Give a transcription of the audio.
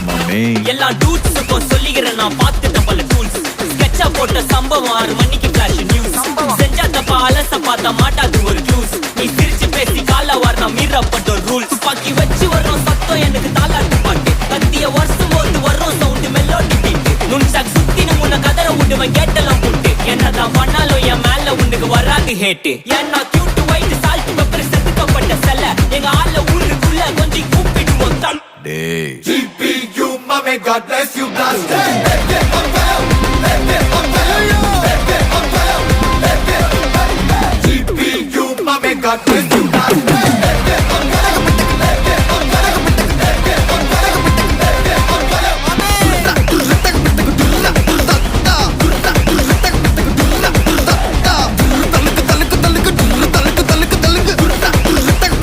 மாமே எல்லா டூட்ஸுக்கும் சொல்லிக்கிறேன் நான் பார்த்துட்ட பல டூல்ஸ் ஸ்கெட்சா போட்ட சம்பவம் 6 மணிக்கு ஃபிளாஷ் நியூஸ் செஞ்சா தப்பா அலச பார்த்தா மாட்டாது ஒரு ஜூஸ் நீ சிரிச்சு பேசி கால வாரினா மீறப்பட்ட ரூல்ஸ் துப்பாக்கி வச்சு வர்றோம் சத்தம் எனக்கு தாளாட்டு பாட்டு கத்திய வருஷம் போது வர்றோம் சவுண்டு மெல்லோடி பீட்டு நுண்சாக் சுத்தின முன்ன கதற விடுவேன் கேட்டெல்லாம் போட்டு என்னதான் பண்ணாலும் என் மேல உனக்கு வராது ஹேட்டு ஏன்னா கியூட் ஒயிட் சால்ட் பெப்பர் செதுக்கப்பட்ட செல்ல எங்க ஆள ஊருக்குள்ள கொஞ்சம் கூப்பிடுவோம் தம் டேய் GPU, mommy, God bless you, blast GPU, mommy, God bless you, blast